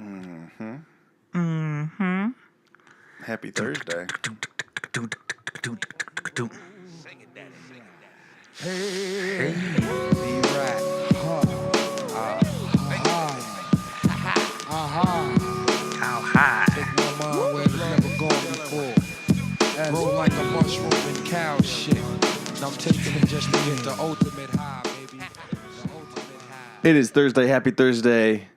Mm-hmm. Mm-hmm. Happy Thursday. Hey. How high? Take my mind where it's never gone before. Roll like a mushroom and cow shit. And I'm taking it just to get the ultimate high, baby. The ultimate high. It is Thursday. Happy Thursday.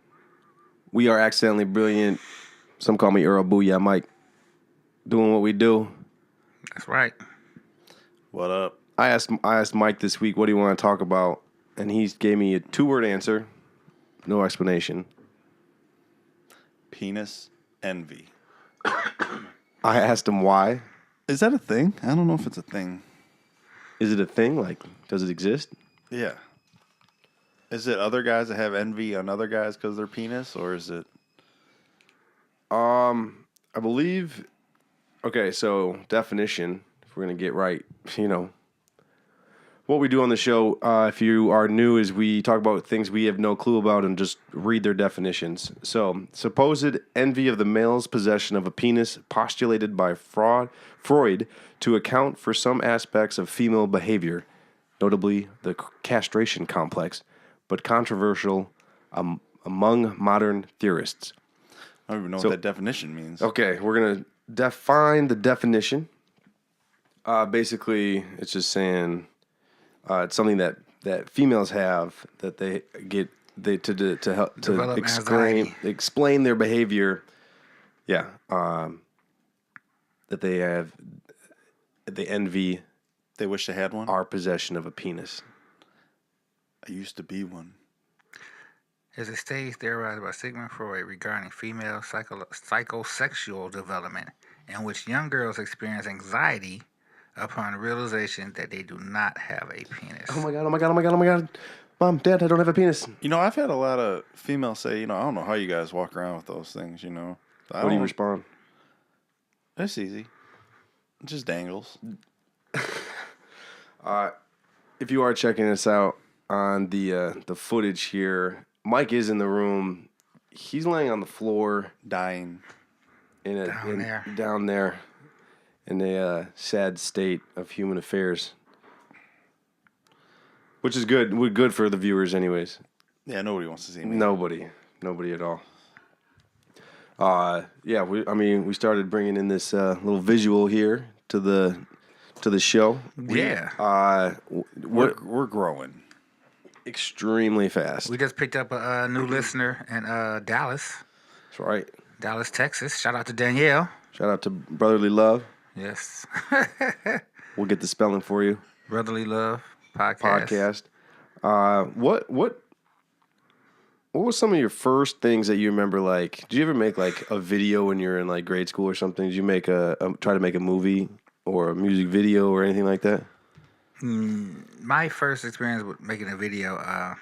We are accidentally brilliant. Some call me Earl Booyah Mike. Doing what we do. That's right. What up? I asked Mike this week, what do you want to talk about? And he gave me a 2-word answer. No explanation. Penis envy. I asked him why. Is that a thing? I don't know if it's a thing. Is it a thing? Like, does it exist? Yeah. Is it other guys that have envy on other guys because of their penis, or is it? I believe. Okay, so definition. If we're gonna get right, what we do on the show. If you are new, is we talk about things we have no clue about and just read their definitions. So, supposed envy of the male's possession of a penis, postulated by Freud to account for some aspects of female behavior, notably the castration complex, but controversial among modern theorists. I don't even know what that definition means. Okay, we're going to define the definition. Basically, it's just saying it's something that females have that they get to help Develop explain their behavior. Yeah, that they have. They envy. They wish they had one. Our possession of a penis. I used to be one. Is a stage theorized by Sigmund Freud regarding female psychosexual development in which young girls experience anxiety upon realization that they do not have a penis. Oh my god. Mom, Dad, I don't have a penis. I've had a lot of females say, I don't know how you guys walk around with those things, How do you respond? It's easy. It just dangles. If you are checking us out on the footage here, Mike is in the room. He's laying on the floor, Dying. down there, in a sad state of human affairs, which is good. We're good for the viewers, anyways. Yeah, nobody wants to see me. Nobody at all. We started bringing in this little visual here to the show. Yeah. We're growing Extremely fast. We just picked up a new listener in Dallas. That's right. Dallas, Texas. Shout out to Danielle. Shout out to Brotherly Love. Yes. We'll get the spelling for you. Brotherly Love podcast. What was some of your first things that you remember? Like, did you ever make like a video when you were in like grade school or something? Did you make try to make a movie or a music video or anything like that? My first experience with making a video, I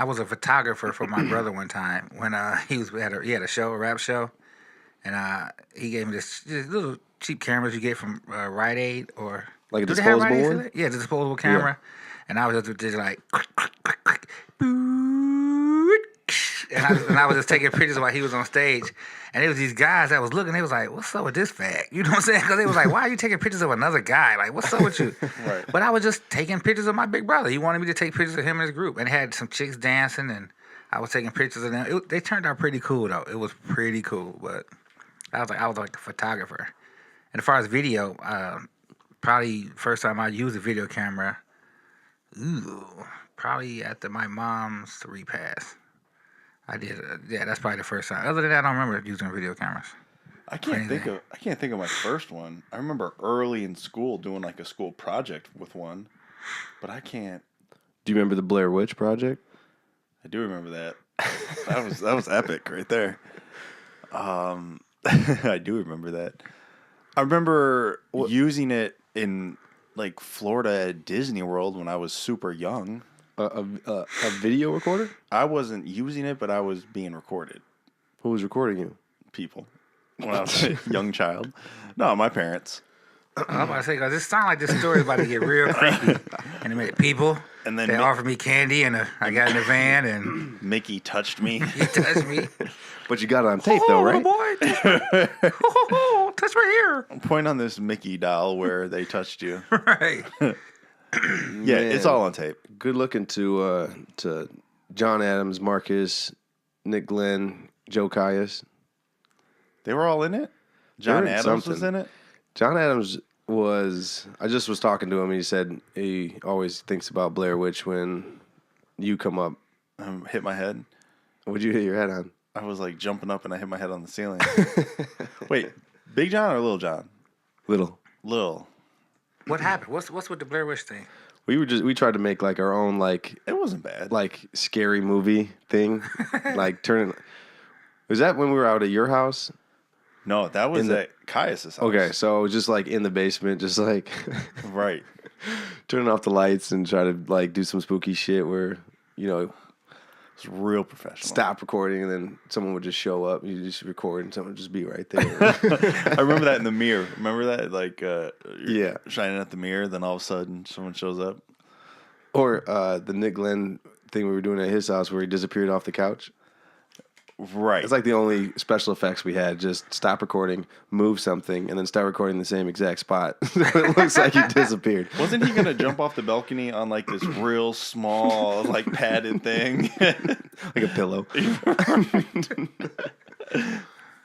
was a photographer for my brother one time when he had a show, a rap show, and he gave me this little cheap cameras you get from Rite Aid or like a disposable one. Yeah, the disposable camera, and I was just like, boot, and I was just taking pictures while he was on stage. And it was these guys that was looking, they was like, what's up with this fag? You know what I'm saying? Because they was like, why are you taking pictures of another guy? Like, what's up with you? Right. But I was just taking pictures of my big brother. He wanted me to take pictures of him and his group. And had some chicks dancing, and I was taking pictures of them. They turned out pretty cool, though. It was pretty cool. But I was like a photographer. And as far as video, probably first time I used a video camera, probably after my mom's repass. I did. That's probably the first time. Other than that, I don't remember using video cameras. I can't think of my first one. I remember early in school doing like a school project with one, but I can't. Do you remember the Blair Witch Project? I do remember that. That was epic right there. I do remember that. I remember using it in like Florida at Disney World when I was super young. A video recorder? I wasn't using it, but I was being recorded. Who was recording you? People. When I was a young child. No, my parents. I'm about to say, because it sounds like this story is about to get real creepy. And a minute, people, And then they offered me candy, and I got in the van, and Mickey touched me. he touched me. But you got it on tape, though, right? Boy, touch my hair. Point on this Mickey doll where they touched you. Right. Yeah, it's Man. all on tape. Good looking to John Adams, Marcus, Nick Glenn, Joe Caius. They were all in it. John in Adams was something. in it. John Adams was. I just was talking to him. And he said he always thinks about Blair Witch when you come up. Hit my head. What'd you hit your head on? I was like jumping up and I hit my head on the ceiling. Wait, Big John or Little John? Little. Little. What happened? What's with the Blair Witch thing? We tried to make like our own like It wasn't bad. scary movie thing. Like turn it. Was that when we were out at your house? No, that was In the- at Caius's house. Okay, so just like in the basement, just like Right. turning off the lights and try to like do some spooky shit where, you know, It's real professional. stop recording and then someone would just show up. You just record and someone would just be right there. I remember that in the mirror. Remember that? Like, you're Yeah. shining at the mirror, then all of a sudden someone shows up. Or the Nick Glenn thing we were doing at his house where he disappeared off the couch. Right. It's like the only special effects we had. Just stop recording, move something, and then start recording the same exact spot. It looks like he disappeared. Wasn't he going to jump off the balcony on like this real small, like padded thing? Like a pillow.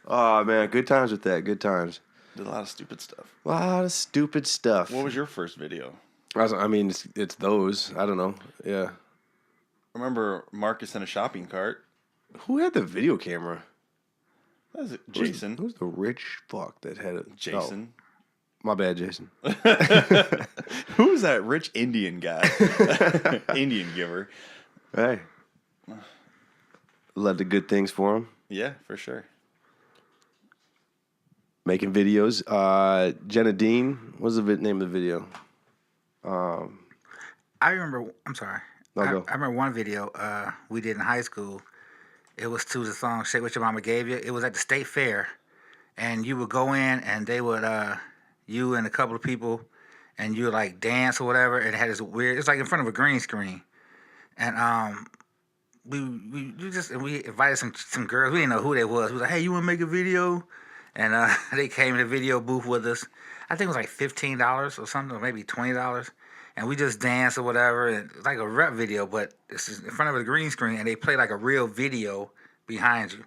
Oh, man. Good times with that. Good times. Did a lot of stupid stuff. A lot of stupid stuff. What was your first video? I mean, it's those. I don't know. Yeah. I remember Marcus in a shopping cart. Who had the video camera? That was Jason. Who's the rich fuck that had it? Jason. Oh, my bad, Jason. Who's that rich Indian guy? Indian giver. Hey. Love the good things for him. Yeah, for sure. Making videos. Jenna Dean. What's the name of the video? I remember. I'm sorry. No, go. I remember one video we did in high school. It was to the song "Shake What Your Mama Gave You." It was at the state fair, and you would go in, and they would you and a couple of people, and you would like dance or whatever. And it had this weird. It's like in front of a green screen, and we invited some girls. We didn't know who they was. We was like, "Hey, you want to make a video?" And they came in the video booth with us. I think it was like $15 or something, or maybe $20. And we just danced or whatever. And it's like a rap video, but it's in front of a green screen, and they play like a real video behind you.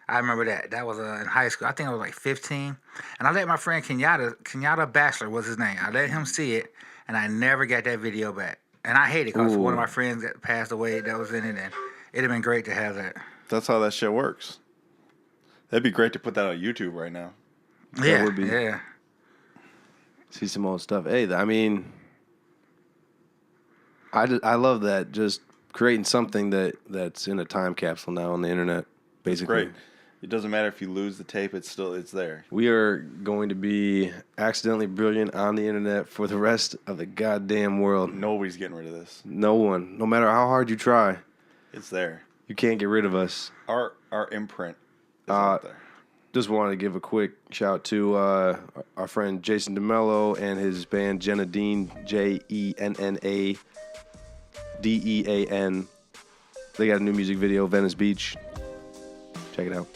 I remember that. That was in high school. I think I was like 15. And I let my friend Kenyatta Bachelor was his name. I let him see it, and I never got that video back. And I hate it because one of my friends that passed away that was in it, and it'd have been great to have that. That's how that shit works. That'd be great to put that on YouTube right now. Yeah, would be. yeah. See some old stuff. Hey, I mean, I love that. Just creating something that's in a time capsule now on the internet, basically. Great. It doesn't matter if you lose the tape; it's there. We are going to be accidentally brilliant on the internet for the rest of the goddamn world. Nobody's getting rid of this. No one, no matter how hard you try, It's there. you can't get rid of us. Our imprint is out there. Just wanted to give a quick shout to our friend Jason DeMello and his band Jenna Dean, JENNA DEAN. They got a new music video, Venice Beach. Check it out.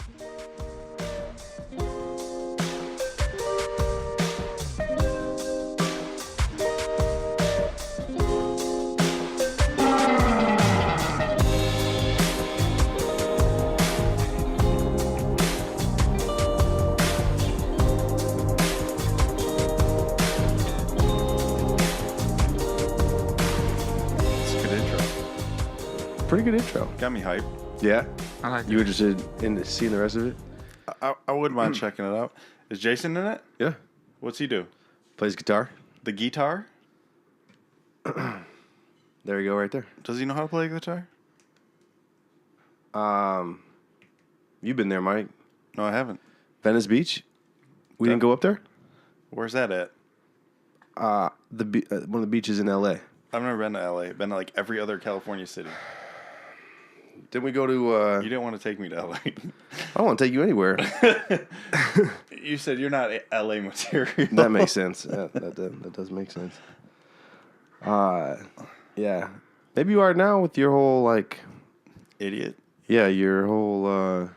It's a good intro. Pretty good intro. Got me hyped. Yeah? I like You interested in seeing the rest of it? I wouldn't mind checking it out. Is Jason in it? Yeah. What's he do? Plays guitar. The guitar? There you go, right there. Does he know how to play guitar? You've been there, Mike. No, I haven't. Venice Beach. We didn't go up there. Where's that at? One of the beaches in LA. I've never been to LA. I've been to like every other California city. Didn't we go to? You didn't want to take me to LA. I don't want to take you anywhere. You said you're not LA material. That makes sense. That does make sense. Yeah. Maybe you are now with your whole like Idiot. Yeah, your whole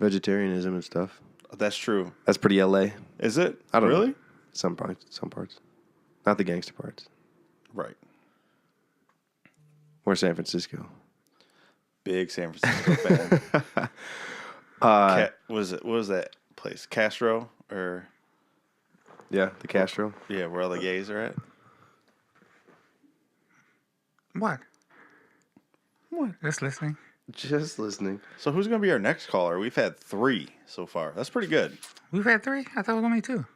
vegetarianism and stuff. That's true. That's pretty LA. Is it? I don't really? know. Some parts. Not the gangster parts. Right. Or San Francisco. Big San Francisco fan. What was that place? Castro or Yeah, the Castro. yeah, where all the gays are at? What? Just listening. Just listening. So who's gonna be our next caller? We've had 3 so far. That's pretty good. We've had 3? I thought it was only 2.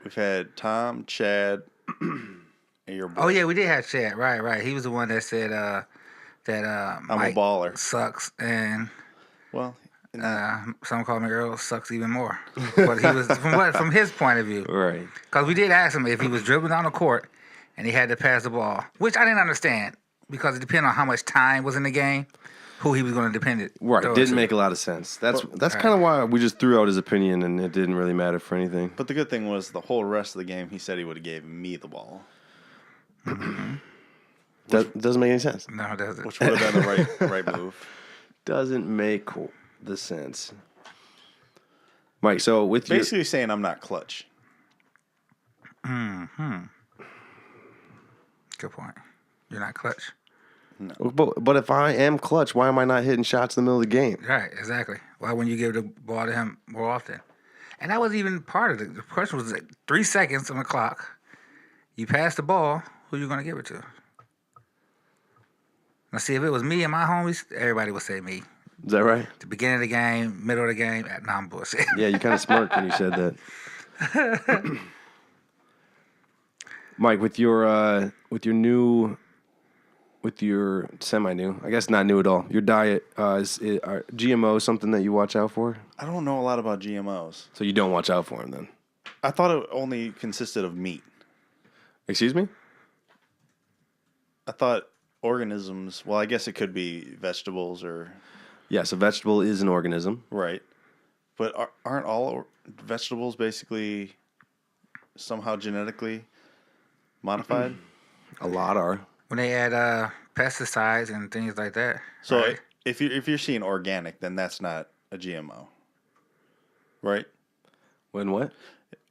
We've had Tom, Chad, and your boy. Oh, yeah, we did have Chad. Right. He was the one that said that I'm Mike a baller. sucks and Well, some call me Earl sucks even more. But he was from his point of view. Right. Because we did ask him if he was dribbling down the court and he had to pass the ball, which I didn't understand because it depended on how much time was in the game, who he was going to depend it. Right. throw it Didn't to. make a lot of sense. That's kind of why we just threw out his opinion and it didn't really matter for anything. but the good thing was the whole rest of the game, he said he would have gave me the ball, That doesn't make any sense. No, it doesn't. which would have been the right move. Doesn't make the sense. Mike, so with your... Basically saying I'm not clutch. Good point. You're not clutch. But if I am clutch, why am I not hitting shots in the middle of the game? Right, exactly. Why wouldn't you give the ball to him more often? And that was even part of it. The question was like 3 seconds on the clock. You pass the ball, who you going to give it to? Now, see, if it was me and my homies, everybody would say me. Is that right? The beginning of the game, middle of the game, nah, I'm bullshit. Yeah, you kind of smirked when you said that. Mike, with your semi-new, I guess not new at all. Your diet are GMOs something that you watch out for? I don't know a lot about GMOs. So you don't watch out for them then? I thought it only consisted of meat. Excuse me? I thought organisms. Well, I guess it could be vegetables or Yes, a vegetable is an organism. right, but aren't all vegetables basically somehow genetically modified? A lot are. When they add pesticides and things like that. So right? if you're seeing organic, then that's not a GMO, right? When what?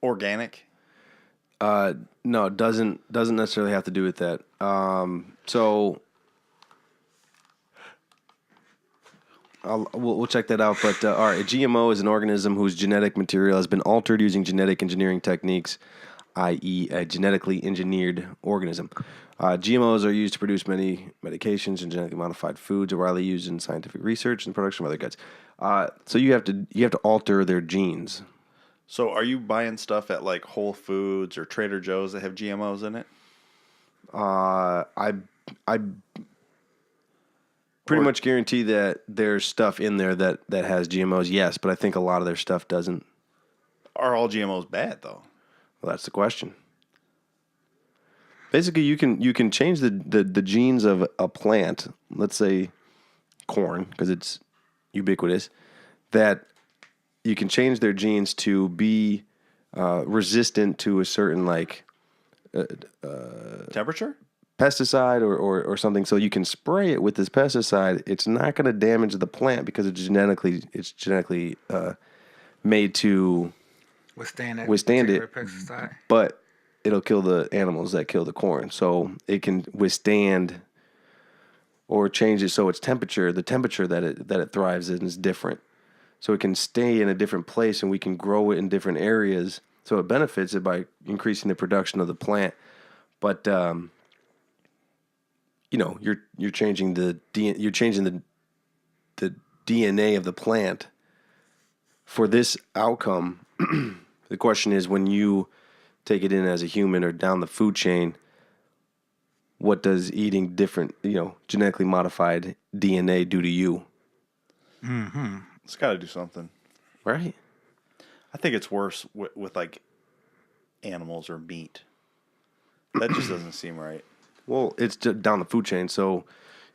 Organic. No, it doesn't necessarily have to do with that. So we'll check that out. But all right, a GMO is an organism whose genetic material has been altered using genetic engineering techniques, i.e., a genetically engineered organism. GMOs are used to produce many medications and genetically modified foods are widely used in scientific research and production of other goods. So you have to alter their genes. So are you buying stuff at like Whole Foods or Trader Joe's that have GMOs in it? I pretty much guarantee that there's stuff in there that has GMOs, yes, but I think a lot of their stuff doesn't. Are all GMOs bad though? Well, that's the question. Basically, you can change the genes of a plant, let's say corn, because it's ubiquitous, that you can change their genes to be resistant to a certain Temperature? pesticide or something. So you can spray it with this pesticide. It's not going to damage the plant because it's genetically made to withstand it. Pesticide. but it'll kill the animals that kill the corn. So it can withstand or change it so its temperature, the temperature that it thrives in is different. So it can stay in a different place and we can grow it in different areas. So it benefits it by increasing the production of the plant. But you're changing the DNA of the plant for this outcome. The question is, when you take it in as a human or down the food chain, what does eating different, genetically modified DNA do to you? Mm-hmm. It's got to do something. Right. I think it's worse with like animals or meat. That just doesn't seem right. Well, it's just down the food chain. So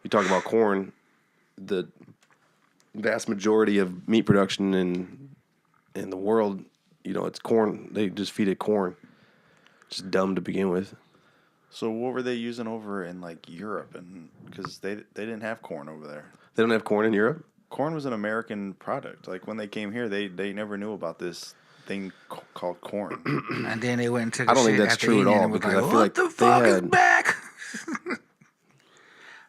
you talk about corn. the vast majority of meat production in the world, it's corn. They just feed it corn. Just dumb to begin with. So what were they using over in like Europe? And because they didn't have corn over there. They don't have corn in Europe? Corn was an American product. Like when they came here, they never knew about this thing called corn. And then they went and took a I don't think shit that's after true at eating it all and was because like, I feel what like the they fuck is had- back?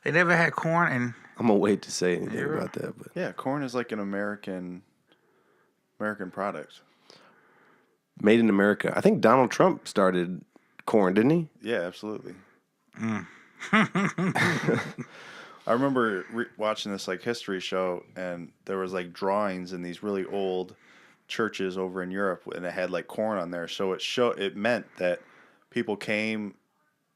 They never had corn and I'm gonna wait to say anything Europe? about that, but Yeah, corn is like an American product. made in America. I think Donald Trump started corn, didn't he? Yeah, absolutely. I remember watching this like history show, and there was like drawings in these really old churches over in Europe, and it had like corn on there. So it meant that people came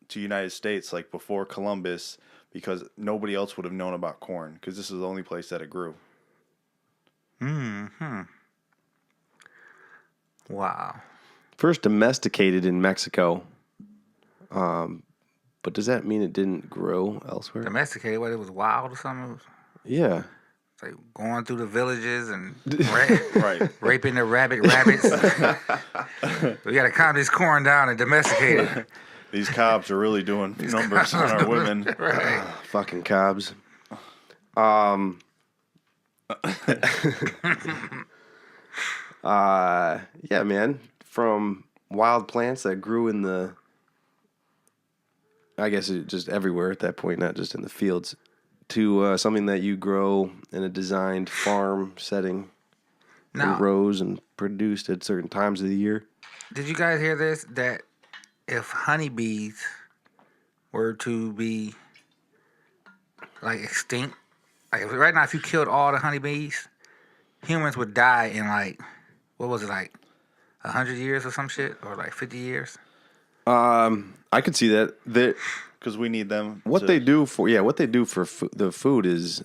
to United States like before Columbus because nobody else would have known about corn because this is the only place that it grew. wow. First domesticated in Mexico. But does that mean it didn't grow elsewhere? Domesticated, what, it was wild or something? It was Yeah. like going through the villages and Right. raping the rabbits. We got to calm this corn down and domesticate it. These cobs are really doing numbers on our women. Right. Fucking cobs. Yeah, man. From wild plants that grew in I guess just everywhere at that point, not just in the fields, to something that you grow in a designed farm setting, Now, and rows and produced at certain times of the year. did you guys hear this? That if honeybees were to be like extinct, like right now, if you killed all the honeybees, humans would die in like, what was it, like 100 years or some shit, or like 50 years? I could see that. Because we need them. What they do for the food is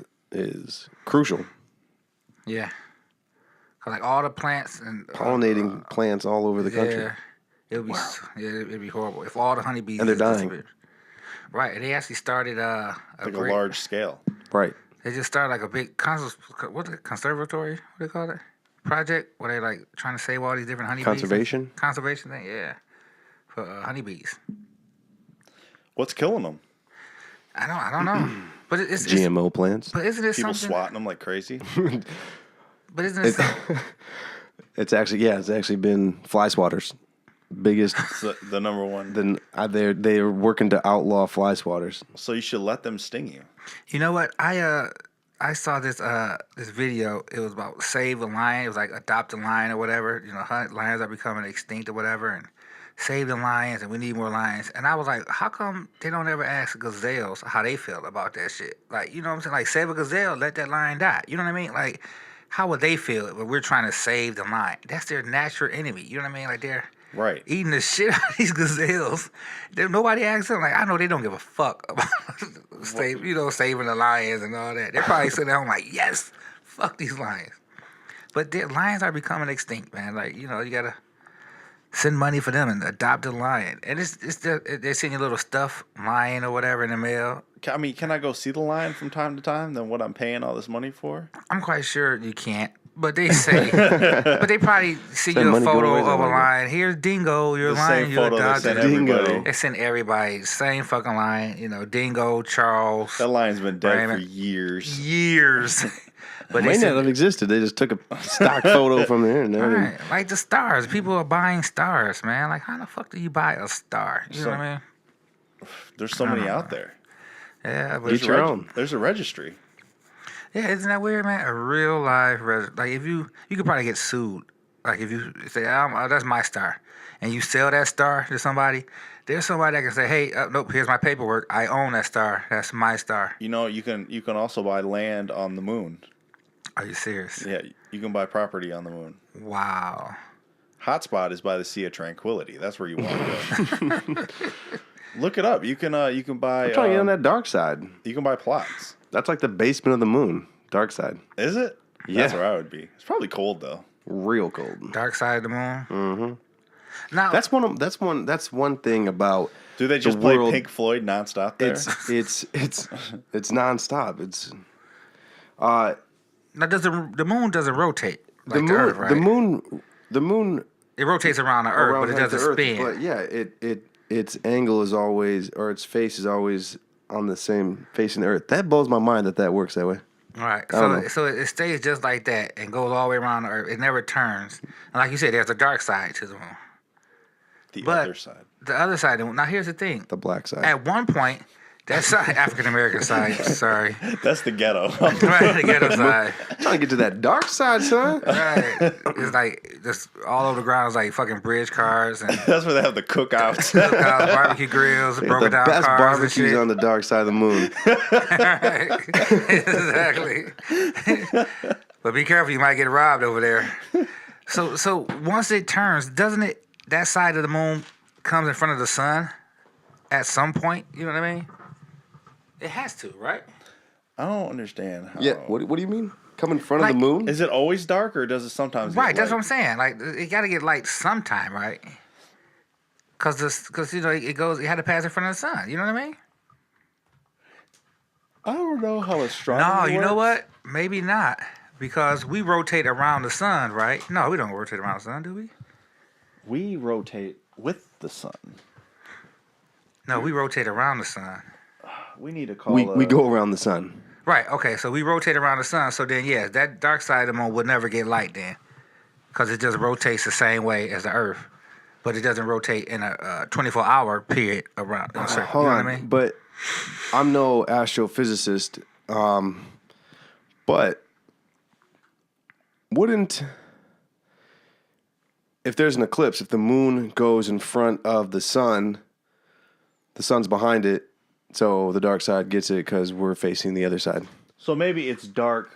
crucial. Yeah. 'Cause like all the plants and Pollinating plants all over the country. Yeah, it'd be horrible if all the honeybees And they're just dying. disappeared. Right, and they actually started like a large scale. Right. They just started like a big conservatory. What do they call it? Project where they like trying to save all these different honeybees. Conservation thing, yeah, for honeybees. What's killing them? I don't know, but it's GMO plants. But isn't it People something? swatting them like crazy. But isn't it? It's actually been fly swatters. Biggest. It's the number one. They're working to outlaw fly swatters. So you should let them sting you. You know what? I saw this video. It was about save a lion. It was like adopt a lion or whatever. You know, lions are becoming extinct or whatever, and save the lions, and we need more lions. And I was like, how come they don't ever ask gazelles how they feel about that shit? Like, you know what I'm saying? Like, save a gazelle, let that lion die. You know what I mean? Like, how would they feel when we're trying to save the lion? That's their natural enemy. You know what I mean? Like, they're Right. eating the shit out of these gazelles. Nobody asks them. Like, I know they don't give a fuck about saving the lions and all that. They're probably sitting at home like, yes, fuck these lions. But lions are becoming extinct, man. Like, you gotta send money for them and adopt a lion. And they send you a little stuffed lion or whatever in the mail. I mean, can I go see the lion from time to time? Then what I'm paying all this money for? I'm quite sure you can't. But they say, but they probably see Send you a money photo goes of a like that. lion. Here's Dingo, your The lion, same you photo they adopted. sent Dingo. everybody. They send everybody same fucking lion. Dingo, Charles. That lion's been dead for Raymond. years. But May they not said, have existed. They just took a stock photo from the internet. and- right, like the stars. People are buying stars, man. Like, how the fuck do you buy a star? You know what I mean? There's so many out there. Yeah, but Get your own. There's a registry. yeah, isn't that weird, man? A real life like if you could probably get sued. Like if you say, that's my star, and you sell that star to somebody, there's somebody that can say, hey, nope, here's my paperwork. I own that star. That's my star. You can also buy land on the moon. Are you serious? Yeah, you can buy property on the moon. Wow. Hotspot is by the Sea of Tranquility. That's where you want to go. Look it up. You can buy. I'm trying to get on that dark side. You can buy plots. That's like the basement of the moon. Dark side. Is it? Yeah. That's where I would be. It's probably cold though. Real cold. Dark side of the moon. Mm-hmm. Now That's one thing about Do they just the play world. Pink Floyd nonstop there? It's nonstop. Now, the moon doesn't rotate like the moon, the Earth, right? the moon It rotates around the Earth, around but it like the doesn't Earth, spin. But yeah, its angle is always, or its face is always on the same facing the Earth. That blows my mind that works that way. Right. I don't know. So it stays just like that and goes all the way around the Earth. It never turns. And like you said, there's a dark side to the moon. The But other side. the other side of the moon. Now, here's the thing. The black side. At one point, that side, African American side, sorry. That's the ghetto. Right, the ghetto side. Trying to get to that dark side, son. Right. It's like just all over the ground is like fucking bridge cars and That's where they have the cookouts. barbecue grills, The broken down best cars barbecues and shit. on the dark side of the moon. Right. Exactly. But be careful, you might get robbed over there. So once it turns, doesn't it? That side of the moon comes in front of the sun at some point. You know what I mean? It has to, right? I don't understand. How... Yeah. What do you mean? Come in front Like- of the moon? Is it always dark or does it sometimes? Right. Get That's light? what I'm saying. Like it got to get light sometime, right? Because you know it had to pass in front of the sun. You know what I mean? I don't know how astronomy. No, you know works. what? Maybe not. Because we rotate around the sun, right? No, we don't rotate around the sun, do we? We rotate with the sun. No, we rotate around the sun. We need to call. We go around the sun. Right, okay, so we rotate around the sun. So then, yes, that dark side of the moon would never get light then. Because it just rotates the same way as the Earth. But it doesn't rotate in a 24-hour period around. Hold you know on, what I mean? but I'm no astrophysicist. But wouldn't, if there's an eclipse, if the moon goes in front of the sun's behind it, so the dark side gets it because we're facing the other side. So maybe it's dark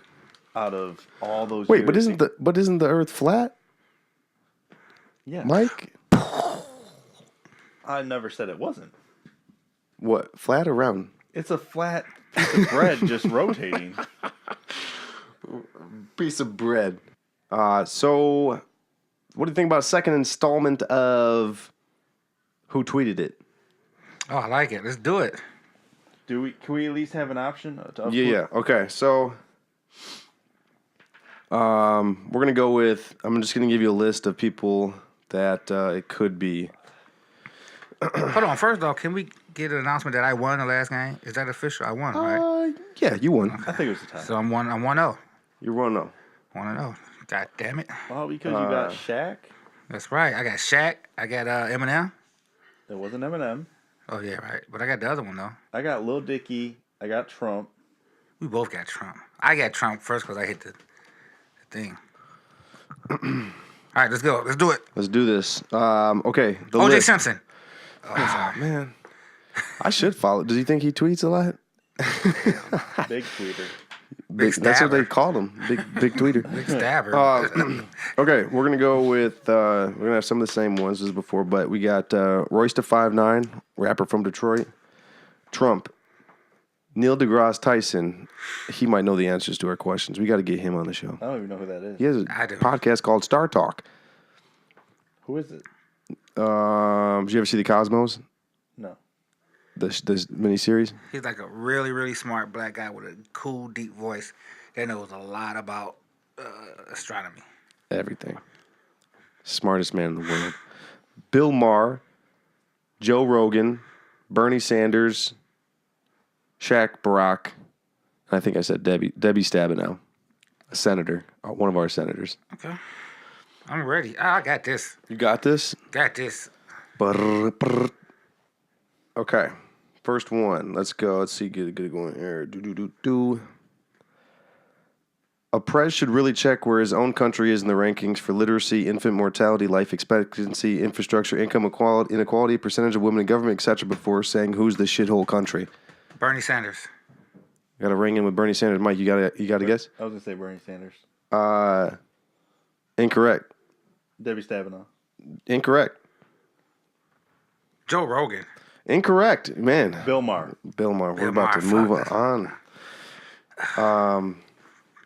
out of all those. Wait, years. but isn't the Earth flat, Yeah, Mike? I never said it wasn't. What, flat or round? It's a flat piece of bread just rotating. Piece of bread. So, what do you think about second installment of Who Tweeted It? Oh, I like it. Let's do it. Can we at least have an option? Yeah. Okay. So, we're gonna go with. I'm just gonna give you a list of people that it could be. Hold on. First off, can we get an announcement that I won the last game? Is that official? I won, right? Yeah, you won. I think it was a tie. So I'm 1-0. You're 1-0. 1-0. God damn it. Well, because you got Shaq. That's right. I got Shaq. I got Eminem. There wasn't Eminem. Oh, yeah, right. But I got the other one, though. I got Lil Dicky. I got Trump. We both got Trump. I got Trump first because I hit the thing. All right, let's go. Let's do it. Let's do this. Okay. The O.J. list. Simpson. Oh, sorry. Man, I should follow. Does he think he tweets a lot? Big tweeter. That's what stabber. they called him. Big tweeter. Big stabber. Okay, we're gonna go with. We're gonna have some of the same ones as before, but we got Royce da 5'9", rapper from Detroit. Trump. Neil deGrasse Tyson. He might know the answers to our questions. We got to get him on the show. I don't even know who that is. He has a I do. podcast called Star Talk. Who is it? Did you ever see the Cosmos? No. This miniseries? He's like a really, really smart black guy with a cool, deep voice that knows a lot about astronomy. Everything. Smartest man in the world. Bill Maher, Joe Rogan, Bernie Sanders, Shaq Barack. I think I said Debbie Stabenow, a senator, one of our senators. Okay. I'm ready. I got this. You got this? Got this. Brr, brr. Okay. First one. Let's go. Let's see. Get it going here. Do. A prez should really check where his own country is in the rankings for literacy, infant mortality, life expectancy, infrastructure, income inequality, percentage of women in government, etc. before saying who's the shithole country. Bernie Sanders. Got to ring in with Bernie Sanders. Mike, you got to guess? I was gonna say Bernie Sanders. Incorrect. Debbie Stabenow. Incorrect. Joe Rogan. Incorrect. Man. Bill Maher. Bill Maher. We're Bill about to Maher, move fuck. on.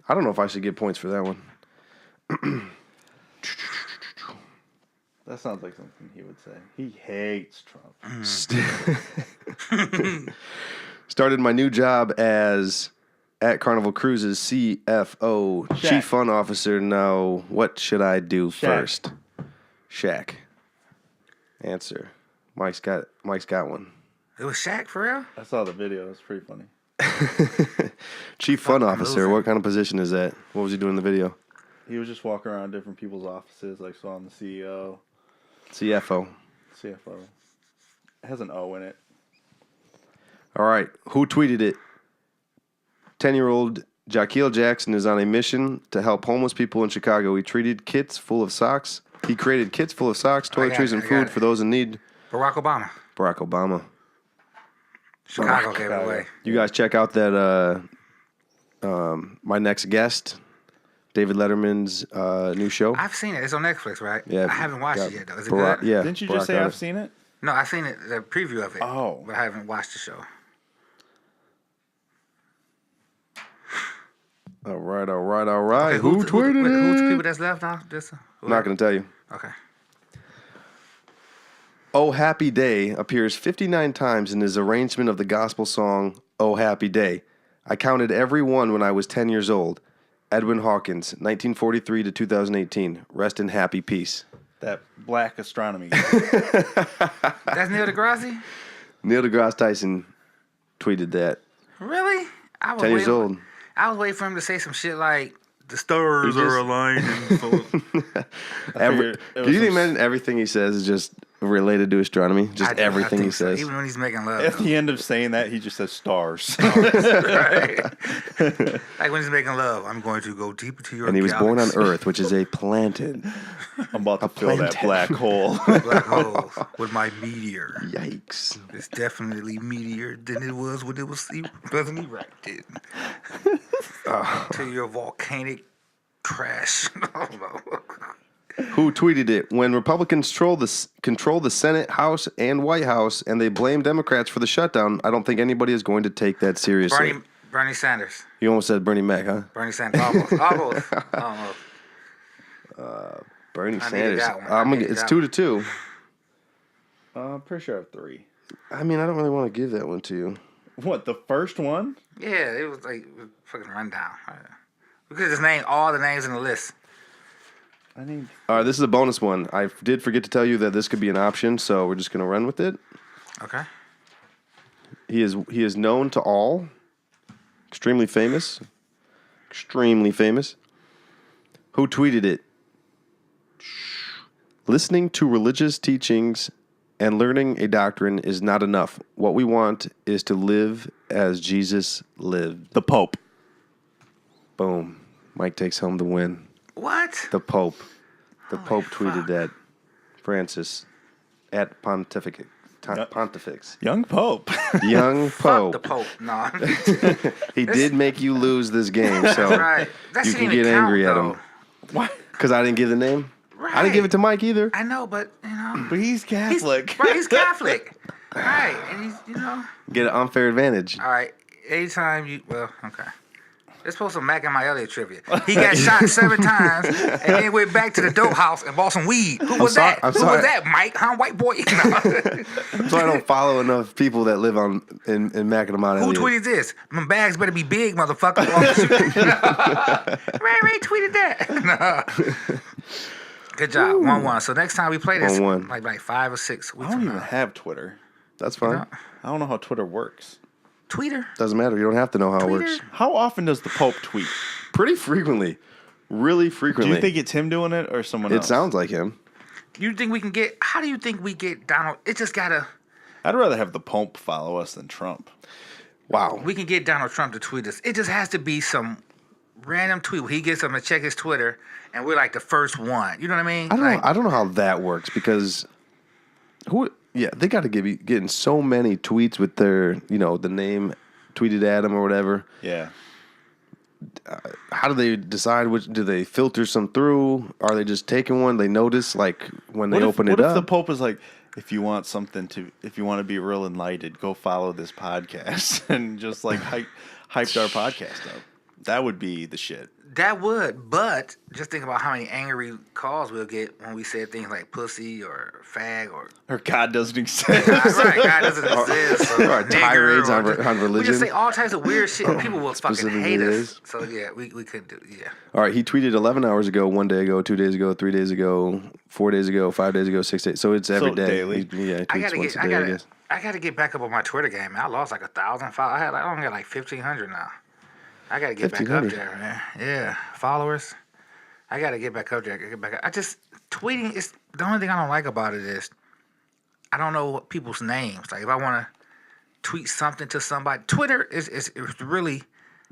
I don't know if I should get points for that one. That sounds like something he would say. He hates Trump. Started my new job as At Carnival Cruises, CFO, Shaq. Chief Fun Officer. Now, what should I do first? Shaq. Answer. Mike's got one. It was Shaq for real? I saw the video. It's pretty funny. Chief Fun I'm Officer. losing. What kind of position is that? What was he doing in the video? He was just walking around different people's offices, like saw the CEO, CFO. CFO. It has an O in it. All right. Who tweeted it? 10-year-old Jaquil Jackson is on a mission to help homeless people in Chicago. He created kits full of socks, toiletries, and food for those in need. Barack Obama. Barack Obama. Chicago gave it away. You guys check out that My Next Guest, David Letterman's new show. I've seen it. It's on Netflix, right? Yeah, I haven't watched it yet, though. Is it Barack, good? yeah. Didn't you Barack just say got I've it. seen it? No, I've seen it, the preview of it. Oh. But I haven't watched the show. All right. Okay, Who tweeted it? Who's the people that's left now? I'm not going to tell you. Okay. Oh Happy Day appears 59 times in his arrangement of the gospel song Oh Happy Day. I counted every one when I was 10 years old. Edwin Hawkins, 1943 to 2018. Rest in happy peace. That black astronomy guy. That's Neil deGrasse? Neil deGrasse Tyson tweeted that. Really? I was 10 years waiting- old. I was waiting for him to say some shit like, the stars He just- are aligning. So figured it was Can you some imagine everything he says is just related to astronomy? Just I do, I everything think he so. says. Even when he's making love. At the end of saying that, he just says stars. Right? Like when he's making love, I'm going to go deep into your And he was born on galaxy. Earth, which is a planet. I'm about to fill that planet. black hole. Black hole with my meteor. Yikes. It's definitely meteor than it was when it was wasn't erected. To your volcanic crash. I don't know. Who tweeted it? When Republicans control the Senate, House, and White House, and they blame Democrats for the shutdown, I don't think anybody is going to take that seriously. Bernie Sanders. You almost said Bernie Mac, huh? Bernie Sanders. Almost. Bernie I needed Sanders. that one. It's 2-2. I'm pretty sure I have 3. I mean, I don't really want to give that one to you. What, the first one? Yeah, it was like fucking rundown. We could have just named all the names in the list. I need. All right, this is a bonus one. I did forget to tell you that this could be an option, so we're just going to run with it. Okay. He is known to all. Extremely famous. Who tweeted it? Listening to religious teachings and learning a doctrine is not enough. What we want is to live as Jesus lived. The Pope. Boom. Mike takes home the win. What? The Pope. The Holy Pope tweeted fuck. that. Francis at Pontifex. Young Pope. Young Pope. Fuck the Pope. No. He did make you lose this game, so That's right. That you shouldn't can even get count, angry at though. him. Why? Because I didn't give the name. Right. I didn't give it to Mike either. I know, but you know. But he's Catholic. He's Catholic. Right. And he's, you know. Get an unfair advantage. All right. Anytime you, well, okay. It's supposed to Mac and my Elliott trivia. He got shot 7 times and then went back to the dope house and bought some weed. Who was that? I'm Who sorry. was that, Mike? Huh? White boy? No. So I don't follow enough people that live in Mackinac. Who tweeted this? My bags better be big, motherfucker. Ray tweeted that. No. Good job. 1-1. So next time we play this, 1-1. like 5 or 6 I weeks don't from even now. have Twitter. That's fine. know? I don't know how Twitter works. Tweeter. Doesn't matter. You don't have to know how it Tweeter. works. How often does the Pope tweet? Pretty frequently. Really Do frequently. you think it's him doing it or someone else? It sounds like him. You think we can get, how do you think we get Donald? It just gotta, I'd rather have the Pope follow us than Trump. Wow. we can get Donald Trump to tweet us. It just has to be some random tweet where he gets them to check his Twitter and we're like the first one. You know what I mean? I don't know how that works because they got to be getting so many tweets with their, the name tweeted at them or whatever. Yeah. How do they decide do they filter some through? Are they just taking one? They notice like when they open it What if the up. Pope is like, if you want to be real enlightened, go follow this podcast and just like hyped our podcast up. That would be the shit. That would, but just think about how many angry calls we'll get when we said things like pussy or fag or God doesn't exist. right, God doesn't exist. Or tirades on We religion. just say all types of weird shit. And people will fucking Specifically hate it us. is. So yeah, we couldn't do. Yeah. All right, he tweeted 11 hours ago, 1 day ago, 2 days ago, 3 days ago, 4 days ago, 5 days ago, 6 days. So it's every day. Daily. He tweets once a day, I guess. I gotta get back up on my Twitter game, man. I lost like 1,000 followers. I only got like 1,500 now. I gotta get back up there, man. Yeah, followers. I gotta get back up there. Tweeting is the only thing I don't like about it is I don't know what people's names. Like if I want to tweet something to somebody, Twitter is really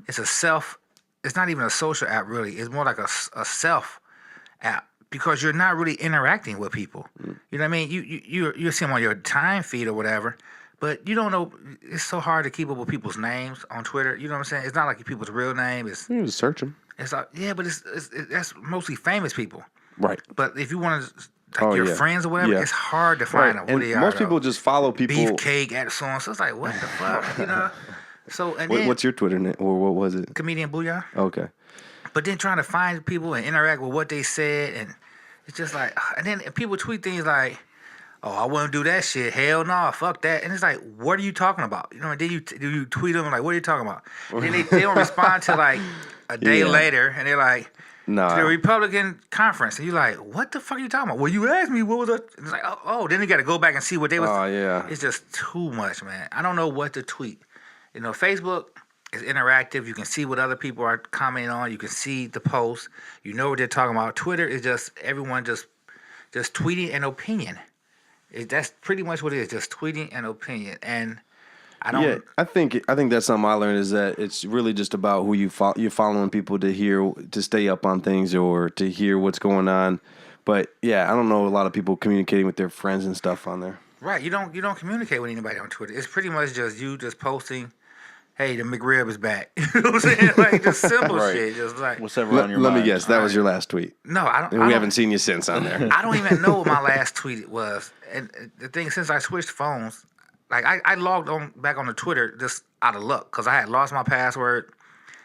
it's a self. It's not even a social app really. It's more like a self app because you're not really interacting with people. You know what I mean? You see them on your time feed or whatever. But you don't know. It's so hard to keep up with people's names on Twitter. You know what I'm saying? It's not like people's real name. You can just search them. It's like but that's mostly famous people. Right. But if you want to, your friends or whatever, it's hard to find out who and they are. Most people just follow people. Beefcake at so and so. It's like what the fuck, you know? So and then, what's your Twitter name or what was it? Comedian Booyah. Okay. But then trying to find people and interact with what they said, and it's just like, and then people tweet things like, "Oh, I wouldn't do that shit. Hell no, fuck that." And it's like, what are you talking about? You know, and then you tweet them like, "What are you talking about?" And then they don't respond till like a day later, and they're like, "No, the Republican conference," and you're like, "What the fuck are you talking about?" Well, you asked me what was it. It's like, oh, then you got to go back and see what they was. Oh yeah, it's just too much, man. I don't know what to tweet. You know, Facebook is interactive. You can see what other people are commenting on. You can see the posts. You know what they're talking about. Twitter is just everyone just tweeting an opinion. That's pretty much what it is, just tweeting an opinion. And I don't. Yeah, I think that's something I learned is that it's really just about who you follow. You're following people to stay up on things or to hear what's going on. But yeah, I don't know a lot of people communicating with their friends and stuff on there. Right, you don't communicate with anybody on Twitter. It's pretty much just you just posting, "Hey, the McRib is back." You know what I'm saying? Like just simple shit, just like whatever on your mind. Let me guess, that was your last tweet. No, I don't. And we haven't seen you since on there. I don't even know what my last tweet was. And the thing, since I switched phones, like I logged on back on the Twitter just out of luck because I had lost my password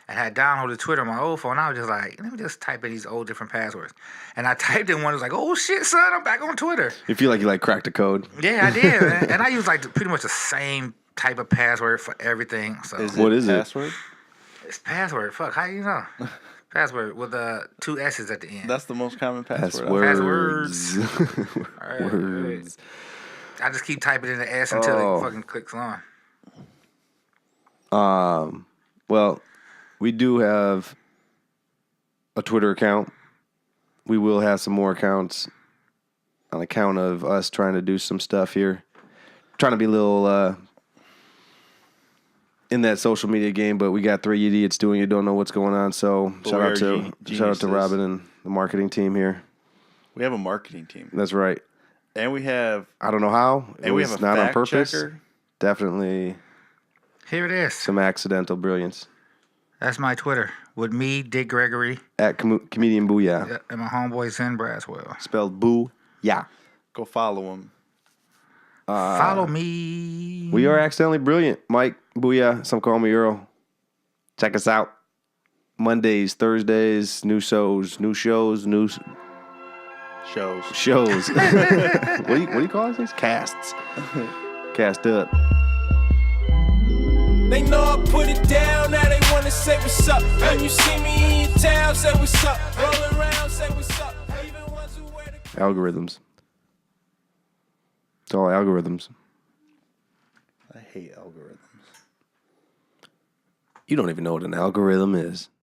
and had downloaded Twitter on my old phone. I was just like, let me just type in these old different passwords. And I typed in one. It was like, oh shit, son, I'm back on Twitter. You feel like you cracked a code? Yeah, I did, man. And I use pretty much the same type of password for everything. So what is it? Password? It's password. Fuck, how do you know? Password with 2 S's at the end. That's the most common password. Passwords. Words. I just keep typing in the S until it fucking clicks on. Well, we do have a Twitter account. We will have some more accounts on account of us trying to do some stuff here. Trying to be a little in that social media game, but we got 3 idiots doing it, don't know what's going on. So shout out to Robin and the marketing team here. We have a marketing team. That's right. And we have I don't know how. And we have a not on fact purpose. checker. Definitely Here it is. some accidental brilliance. That's my Twitter with me, Dick Gregory, At Comedian Booyah. and my homeboy Zen Braswell. Spelled Boo. Yeah. Go follow him. Follow me. We are accidentally brilliant. Mike, Booyah, some call me Earl. Check us out. Mondays, Thursdays, new shows. Shows. What do you call these things? Casts. Cast up. They know I put it down, now they wanna say what's up. When you see me in your town, say what's up. Rolling around, say what's up. Even ones who wear the Algorithms. It's all algorithms. I hate algorithms. You don't even know what an algorithm is.